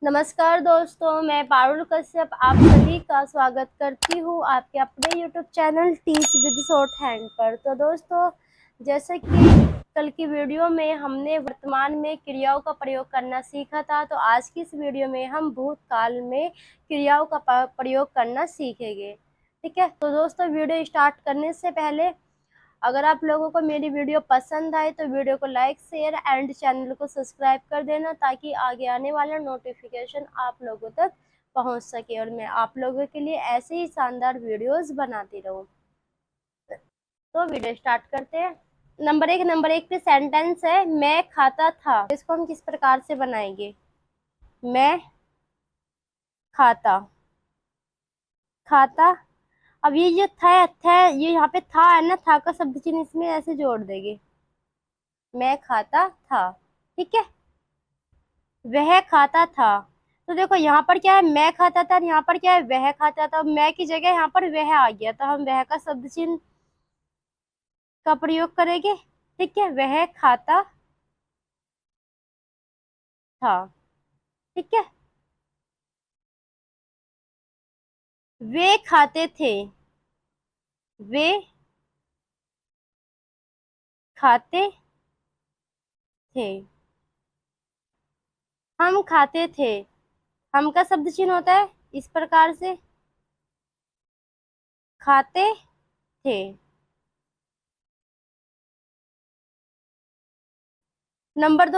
नमस्कार दोस्तों, मैं पारुल कश्यप आप सभी का स्वागत करती हूँ आपके अपने YouTube channel teach with short hand पर। तो दोस्तों, जैसे कि कल की वीडियो में हमने वर्तमान में क्रियाओं का प्रयोग करना सीखा था, तो आज की इस वीडियो में हम भूतकाल में क्रियाओं का प्रयोग करना सीखेंगे। ठीक है, तो दोस्तों वीडियो स्टार्ट करने से पहले अगर आप लोगों को मेरी वीडियो पसंद आए तो वीडियो को लाइक शेयर एंड चैनल को सब्सक्राइब कर देना, ताकि आगे आने वाला नोटिफिकेशन आप लोगों तक पहुंच सके और मैं आप लोगों के लिए ऐसे ही शानदार वीडियोस बनाती रहूं। तो वीडियो स्टार्ट करते हैं। नंबर एक पे सेंटेंस है मैं खाता था। इसको हम किस प्रकार से बनाएंगे? मैं खाता, खाता। अब ये जो था ये यहाँ पे था है ना, था का शब्द चिन्ह इसमें ऐसे जोड़ देंगे, मैं खाता था। ठीक है, वह खाता था। तो देखो यहाँ पर क्या है, मैं खाता था, यहाँ पर क्या है, वह खाता था। मैं की जगह यहाँ पर वह आ गया, तो हम वह का शब्द चिन्ह का प्रयोग करेंगे। ठीक है, वह खाता था। ठीक है, वे खाते थे, वे खाते थे। हम खाते थे, हम का शब्द चिन्ह होता है इस प्रकार से, खाते थे। नंबर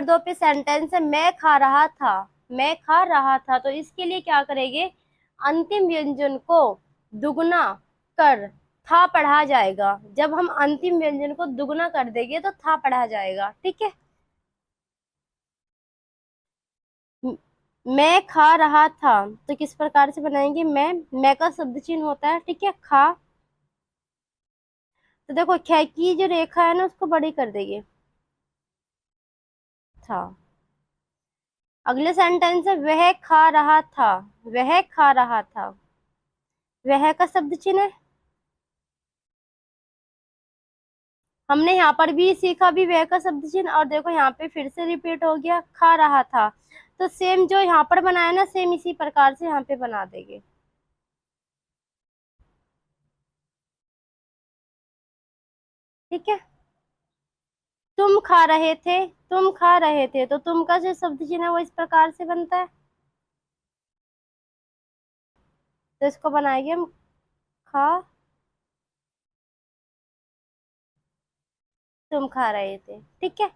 दो पे सेंटेंस है मैं खा रहा था, मैं खा रहा था। तो इसके लिए क्या करेंगे, अंतिम व्यंजन को दुगना कर था पढ़ा जाएगा। जब हम अंतिम व्यंजन को दुगना कर देंगे तो था पढ़ा जाएगा। ठीक है, म- मैं खा रहा था, तो किस प्रकार से बनाएंगे, मैं का शब्द चिन्ह होता है। ठीक है, खा। तो देखो ख की जो रेखा है ना उसको बड़ी कर देंगे, था। अगले सेंटेंस है वह खा रहा था, वह खा रहा था। वह का शब्द चिन्ह है, हमने यहाँ पर भी सीखा भी वह का शब्द चिन्ह, और देखो यहाँ पे फिर से रिपीट हो गया, खा रहा था। तो सेम जो यहाँ पर बनाया ना, सेम इसी प्रकार से यहाँ पे बना देंगे। ठीक है, तुम खा रहे थे, तुम खा रहे थे। तो तुम का जो शब्द चिन्ह है वो इस प्रकार से बनता है। तो इसको बनाएंगे हम, खा, तुम खा रहे थे। ठीक है,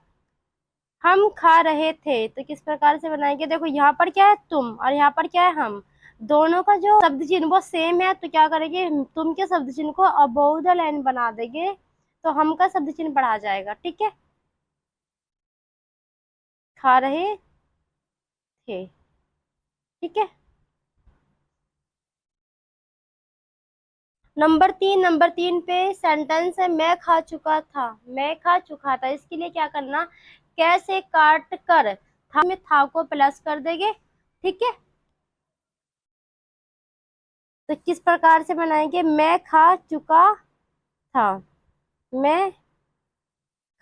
हम खा रहे थे। तो किस प्रकार से बनाएंगे, देखो यहाँ पर क्या है तुम और यहाँ पर क्या है हम, दोनों का जो शब्द चिन्ह वो सेम है। तो क्या करेंगे, तुम के शब्द चिन्ह को अबोव द लाइन बना देंगे, तो हम का शब्द चिन्ह बढ़ा जाएगा। ठीक है, खा रहे थे। ठीक है, नंबर तीन पे सेंटेंस है मैं खा चुका था, मैं खा चुका था। इसके लिए क्या करना, कैसे काट कर था में था को प्लस कर देंगे। ठीक है, तो किस प्रकार से बनाएंगे, मैं खा चुका था, मैं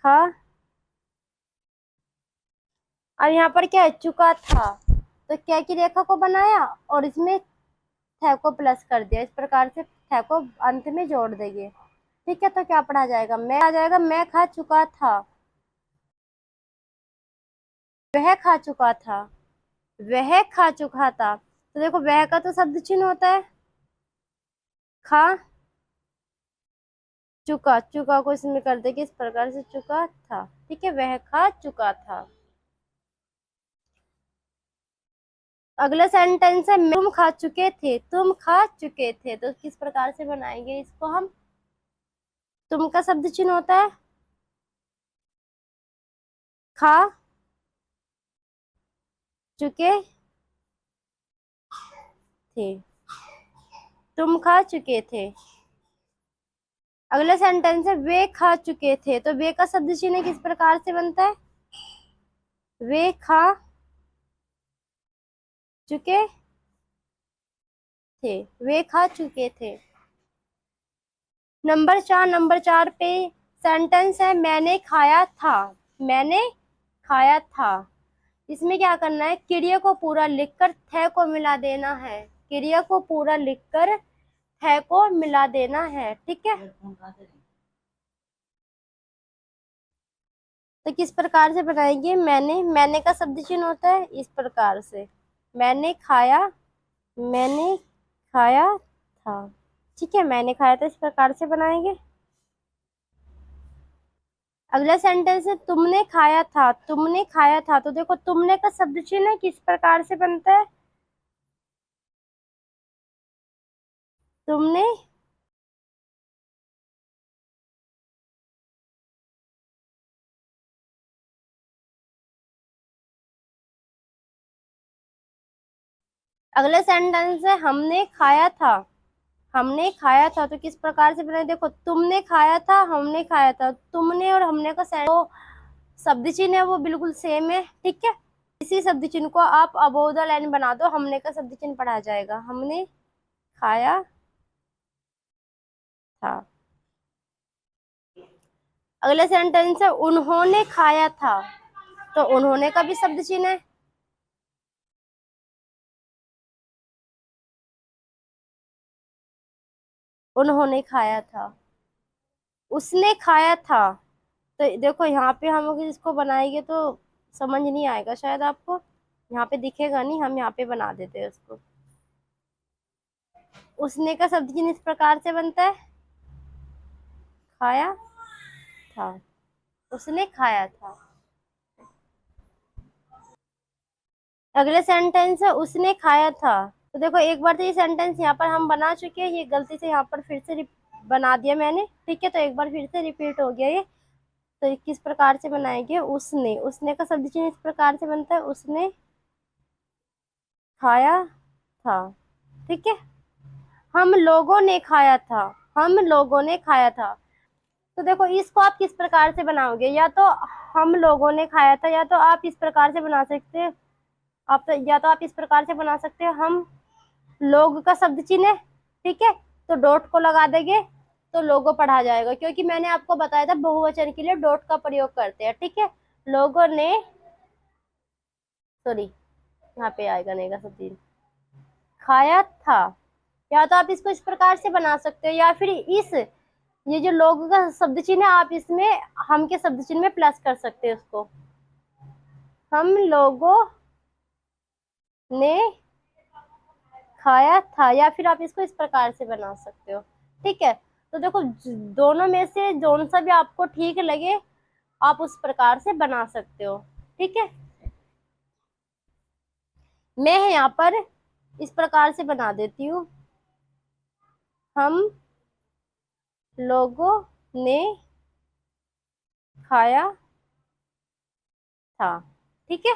खा, और यहाँ पर क्या है, चुका था। तो क्या की रेखा को बनाया और इसमें थ को प्लस कर दिया, इस प्रकार से थ को अंत में जोड़ देंगे। ठीक है, तो क्या पढ़ा जाएगा, मैं आ जाएगा, मैं खा चुका था, वह खा चुका था, वह खा चुका था। तो देखो वह का तो शब्द चिन्ह होता है, खा चुका, चुका को इसमें कर देंगे इस प्रकार से, चुका था। ठीक है, वह खा चुका था। अगला सेंटेंस है तुम खा चुके थे, तुम खा चुके थे। तो किस प्रकार से बनाएंगे इसको हम, तुम का शब्द चिन्ह होता है, खा चुके थे, तुम खा चुके थे। अगला सेंटेंस है वे खा चुके थे। तो वे का शब्द चिन्ह किस प्रकार से बनता है, वे खा चुके थे, वे खा चुके थे। नंबर चार पे सेंटेंस है मैंने खाया था, मैंने खाया था। इसमें क्या करना है, क्रिया को पूरा लिखकर थ को मिला देना है। क्रिया को पूरा लिखकर थ को मिला देना है, ठीक है। तो किस प्रकार से बनाएंगे, मैंने का शब्द चिन्ह होता है इस प्रकार से, मैंने खाया, मैंने खाया था, ठीक है, मैंने खाया था, इस प्रकार से बनाएंगे। अगला सेंटेंस है तुमने खाया था, तुमने खाया था। तो देखो तुमने का शब्द चिन्ह किस प्रकार से बनता है, तुमने, अगला सेंटेंस है हमने खाया था, हमने खाया था। तो किस प्रकार से बनाए, देखो तुमने खाया था, हमने खाया था, तुमने और हमने का शब्द चिन्ह है वो बिल्कुल सेम है, ठीक है। इसी शब्द चिन्ह को आप अबोव द लाइन बना दो, हमने का शब्द चिन्ह पढ़ा जाएगा, हमने खाया था। अगला सेंटेंस है उन्होंने खाया था। तो उन्होंने का भी शब्द चिन्ह है, उन्होंने खाया था। उसने खाया था। तो देखो यहाँ पे हम अगर इसको बनाएंगे तो समझ नहीं आएगा शायद आपको, यहाँ पे दिखेगा नहीं, हम यहाँ पे बना देते हैं उसको। उसने का शब्द चिन्ह इस प्रकार से बनता है, खाया था, उसने खाया था। अगले सेंटेंस है उसने खाया था। तो देखो एक बार तो ये सेंटेंस यहाँ पर हम बना चुके हैं, ये गलती से यहाँ पर फिर से बना दिया मैंने, ठीक है। तो एक बार फिर से रिपीट हो गया ये। तो ये किस प्रकार से बनाएंगे, उसने का शब्द चिन्ह इस प्रकार से बनता है, उसने खाया था, ठीक है। हम लोगों ने खाया था, हम लोगों ने खाया था। तो देखो इसको आप किस प्रकार से बनाओगे, या तो हम लोगों ने खाया था, या तो आप इस प्रकार से बना सकते हैं, आप तो या तो आप इस प्रकार से बना सकते हो, हम लोग का शब्द चिन्ह है, ठीक है, तो डॉट को लगा देंगे तो लोगो पढ़ा जाएगा, क्योंकि मैंने आपको बताया था बहुवचन के लिए डॉट का प्रयोग करते हैं, ठीक है। लोगों ने, सॉरी यहाँ पे आएगा नहीं का शब्द चिन्ह, खाया था। या तो आप इसको इस प्रकार से बना सकते हो, या फिर इस ये जो लोग का शब्द चिन्ह है आप इसमें हम के शब्द चिन्ह में प्लस कर सकते हैं उसको, हम लोगों ने खाया था, या फिर आप इसको इस प्रकार से बना सकते हो, ठीक है। तो देखो दोनों में से जोन सा भी आपको ठीक लगे आप उस प्रकार से बना सकते हो, ठीक है। मैं यहाँ पर इस प्रकार से बना देती हूँ, हम लोगों ने खाया था, ठीक है।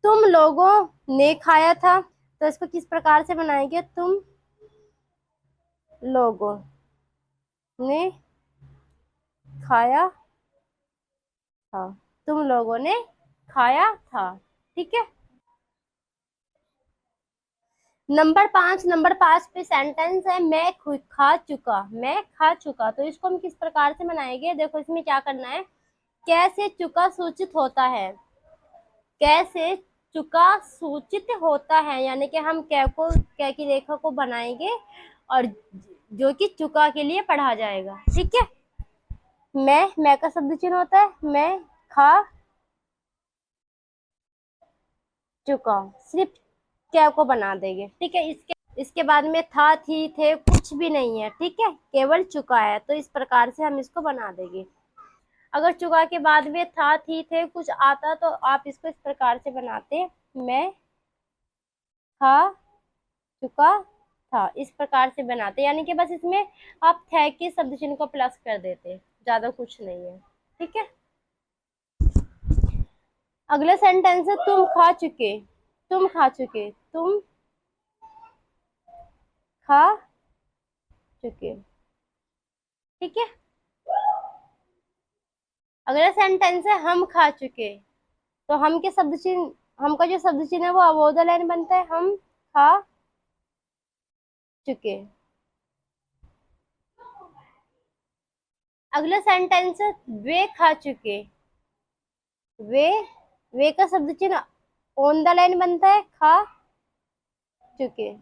तुम लोगों ने खाया था। तो इसको किस प्रकार से बनाएंगे, तुम लोगों ने खाया था, तुम लोगों ने खाया था, ठीक है। नंबर 5 पे सेंटेंस है मैं खा चुका, मैं खा चुका। तो इसको हम किस प्रकार से बनाएंगे, देखो इसमें क्या करना है, कैसे चुका सूचित होता है, कैसे चुका सूचित होता है, यानी कि हम कै की रेखा को बनाएंगे और जो कि चुका के लिए पढ़ा जाएगा, ठीक है। मैं का शब्द चिन्ह होता है, मैं खा चुका, सिर्फ क्या को बना देंगे, ठीक है। इसके बाद में था थी थे कुछ भी नहीं है, ठीक है, केवल चुका है। तो इस प्रकार से हम इसको बना देंगे। अगर चुका के बाद में था थी थे कुछ आता तो आप इसको इस प्रकार से बनाते, मैं खा चुका था, इस प्रकार से बनाते, यानी कि बस इसमें आप थे के शब्द चिन्ह को प्लस कर देते, ज्यादा कुछ नहीं है, ठीक है। अगला सेंटेंस है तुम खा चुके, तुम खा चुके, तुम खा चुके, ठीक है। अगला सेंटेंस है हम खा चुके। तो हम के शब्द चिन्ह, हम का जो शब्द चिन्ह है वो अबोध लाइन बनता है, हम खा चुके। अगला सेंटेंस है वे खा चुके, वे, वे का शब्द चिन्ह ऑन द लाइन बनता है खा चुके।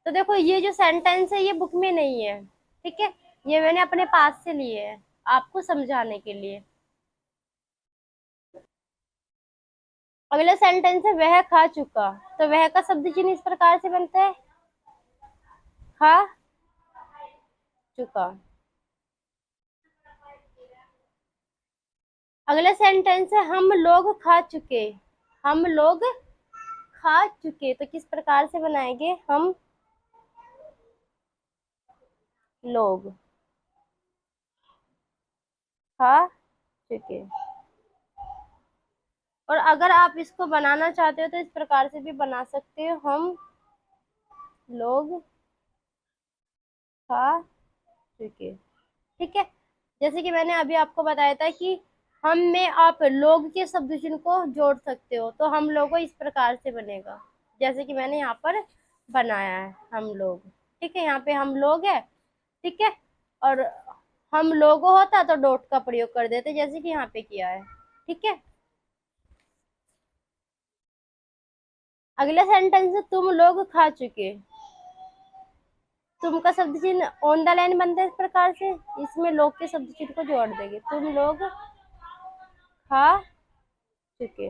तो देखो ये जो सेंटेंस है ये बुक में नहीं है, ठीक है, ये मैंने अपने पास से लिए है आपको समझाने के लिए। अगला सेंटेंस है वह खा चुका। तो वह का शब्द चिन्ह इस प्रकार से बनता है खा चुका। अगला सेंटेंस है हम लोग खा चुके। हम लोग खा चुके तो किस प्रकार से बनाएंगे हम लोग खा चुके। और अगर आप इसको बनाना चाहते हो तो इस प्रकार से भी बना सकते हो हम लोग खा चुके, ठीक है। जैसे कि मैंने अभी आपको बताया था कि हम में आप लोग के शब्द चिन्ह को जोड़ सकते हो, तो हम लोगों इस प्रकार से बनेगा जैसे कि मैंने यहाँ पर बनाया है हम लोग, ठीक है। यहाँ पे हम लोग है, ठीक है, और हम लोगो होता तो डॉट का प्रयोग कर देते जैसे कि यहाँ पे किया है, ठीक है। अगला सेंटेंस है तुम लोग खा चुके। तुम का शब्द चिन्ह ऑन द लाइन बनता है इस प्रकार से, इसमें लोग के शब्द चिन्ह को जोड़ देंगे तुम लोग खा चुके,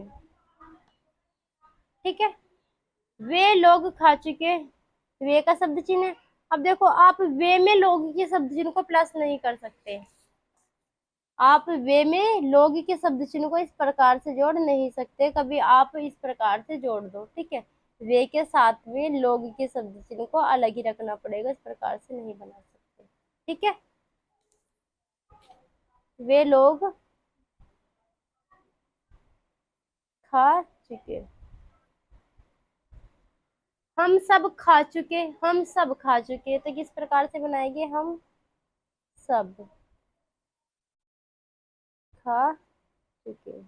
ठीक है। वे लोग खा चुके, वे का शब्द चिन्ह है। अब देखो आप वे में लोग के शब्द चिन्ह को प्लस नहीं कर सकते, आप वे में लोग के शब्द चिन्ह को इस प्रकार से जोड़ नहीं सकते, कभी आप इस प्रकार से जोड़ दो, ठीक है। वे के साथ में लोग के शब्द चिन्ह को अलग ही रखना पड़ेगा, इस प्रकार से नहीं बना सकते, ठीक है। वे लोग खा चुके, हम सब खा चुके। हम सब खा चुके तो किस प्रकार से बनाएंगे हम सब खा चुके।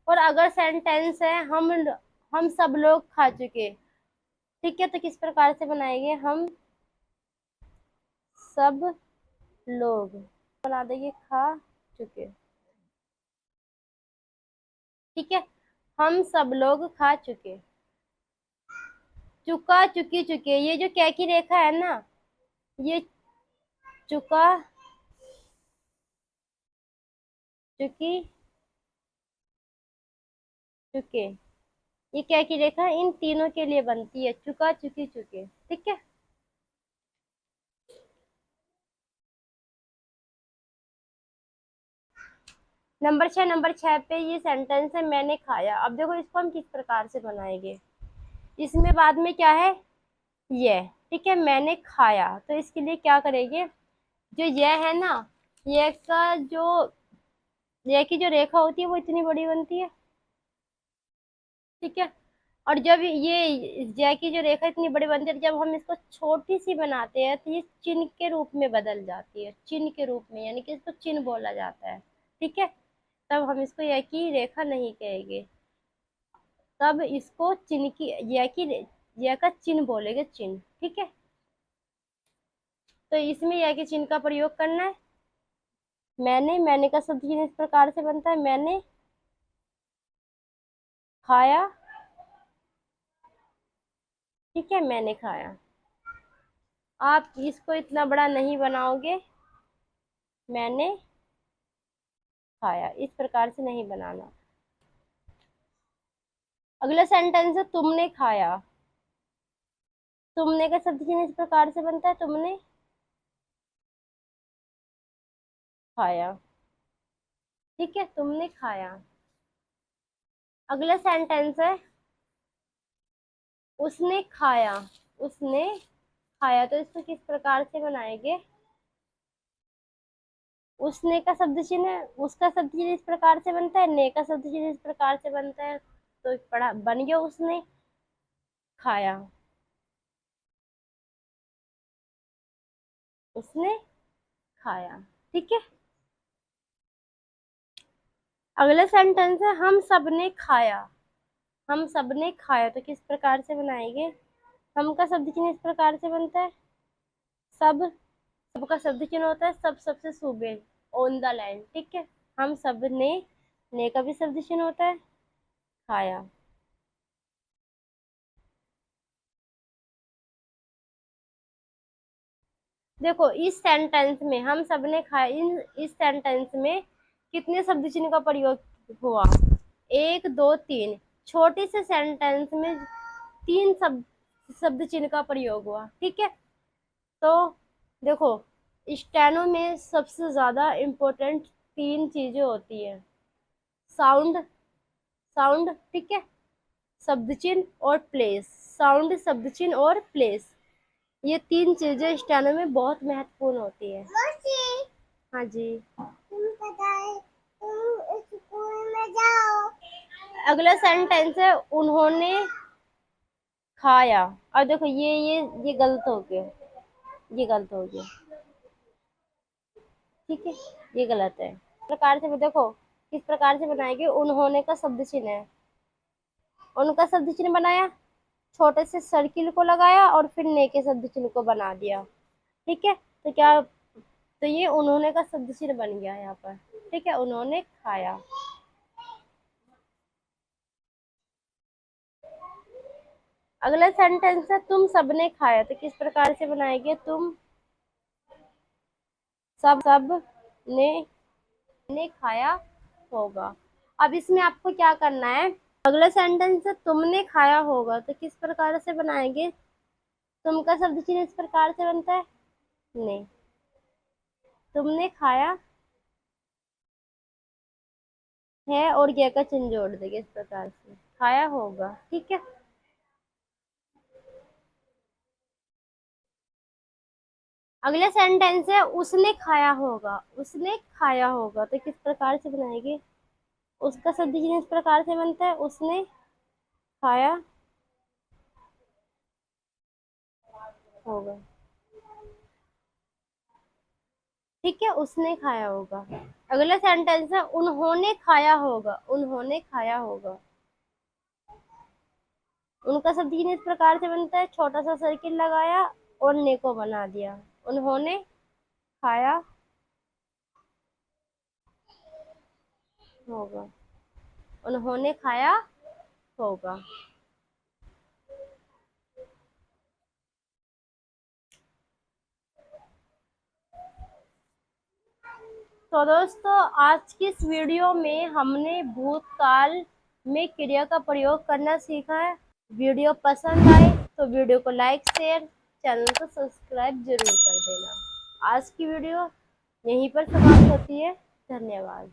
और अगर सेंटेंस है हम सब लोग खा चुके, ठीक है, तो किस प्रकार से बनाएंगे हम सब लोग बना देंगे खा चुके, ठीक है। हम सब लोग खा चुके। चुका चुकी चुके, ये जो क्या की रेखा है ना, ये चुका चुकी चुके, ये क्या की रेखा इन तीनों के लिए बनती है चुका चुकी चुके, ठीक है। नंबर 6 पे ये सेंटेंस है मैंने खाया। अब देखो इसको हम किस प्रकार से बनाएंगे, इसमें बाद में क्या है ये, ठीक है, मैंने खाया। तो इसके लिए क्या करेंगे, जो यह है ना, ये का जो ये की जो रेखा होती है वो इतनी बड़ी बनती है, ठीक है। और जब ये जय की जो रेखा इतनी बड़ी बनती है, जब हम इसको छोटी सी बनाते हैं तो ये चिन्ह के रूप में बदल जाती है, चिन्ह के रूप में, यानी कि इसको चिन्ह बोला जाता है, ठीक है। तब हम इसको यह की रेखा नहीं कहेंगे, तब इसको चिन्ह की यह का चिन्ह बोलेंगे, चिन्ह, ठीक है। तो इसमें यह के चिन्ह का प्रयोग करना है। मैंने का शब्द चिन्ह इस प्रकार से बनता है मैंने खाया, ठीक है, मैंने खाया। आप इसको इतना बड़ा नहीं बनाओगे, मैंने खाया इस प्रकार से नहीं बनाना। अगला सेंटेंस है तुमने खाया। तुमने का शब्द चिन्ह इस प्रकार से बनता है तुमने खाया, ठीक है, तुमने खाया। अगला सेंटेंस है उसने खाया। उसने खाया तो इसको किस प्रकार से बनाएंगे, उसने का शब्द चिन्ह, उसका शब्द चिन्ह इस प्रकार से बनता है, ने का शब्द चिन्ह इस प्रकार से बनता है, तो पढ़ा बन गया उसने खाया। उसने खाया, ठीक है। अगला सेंटेंस है हम सबने खाया। हम सबने खाया तो किस प्रकार से बनाएंगे, हम का शब्द चिन्ह इस प्रकार से बनता है सब, सब का शब्द चिन्ह होता है सब, सबसे सुबह, ऑन द लैंड, ठीक है। हम सब ने का भी शब्द चिन्ह होता है, खाया। देखो इस सेंटेंस में हम सब ने खाया, इस सेंटेंस में कितने शब्द चिन्ह का प्रयोग हुआ? एक, दो, तीन। छोटे से सेंटेंस में तीन शब्द चिन्ह का प्रयोग हुआ, ठीक है। तो देखो, स्टेनो में सबसे ज्यादा इम्पोर्टेंट तीन चीजें होती है, साउंड, साउंड, ठीक है, शब्द चिन्ह और प्लेस। साउंड, शब्द चिन्ह और प्लेस, ये तीन चीजें स्टेनो में बहुत महत्वपूर्ण होती है। हाँ जी। तुम बताए, तुम स्कूल में जाओ। अगला सेंटेंस है उन्होंने खाया। और देखो ये गलत हो गया, ये गलत हो गया, ठीक है, ये गलत है। इस प्रकार से देखो किस प्रकार से बनाएंगे, उन्होंने का शब्द चिन्ह है, उनका शब्द चिन्ह बनाया, छोटे से सर्किल को लगाया और फिर ने के शब्द चिन्ह को बना दिया, ठीक है। तो क्या, तो ये उन्होंने का शब्द चिन्ह बन गया यहाँ पर, ठीक है, उन्होंने खाया। अगला सेंटेंस है तुम सबने खाया। तो किस प्रकार से बनाएंगे, तुम सब ने खाया होगा। अब इसमें आपको क्या करना है, अगला सेंटेंस है तुमने खाया होगा। तो किस प्रकार से बनाएंगे, तुम का शब्द चिन्ह इस प्रकार से बनता है, ने, तुमने खाया है और ये का चिन्ह जोड़ देंगे, इस प्रकार से खाया होगा, ठीक है। अगला सेंटेंस है उसने खाया होगा, उसने खाया होगा। तो किस प्रकार से बनाएंगे, उसका शब्द चिन्ह इस प्रकार से बनता है, उसने खाया होगा, ठीक है, उसने खाया होगा। अगला सेंटेंस है उन्होंने खाया होगा, उन्होंने खाया होगा। उनका शब्द चिन्ह इस प्रकार से बनता है, छोटा सा सर्किल लगाया और ने को बना दिया, उन्होंने खाया होगा, उन्होंने खाया होगा। तो दोस्तों आज की इस वीडियो में हमने भूतकाल में क्रिया का प्रयोग करना सीखा है। वीडियो पसंद आए तो वीडियो को लाइक, शेयर, चैनल को सब्सक्राइब जरूर कर देना। आज की वीडियो यहीं पर समाप्त होती है। धन्यवाद।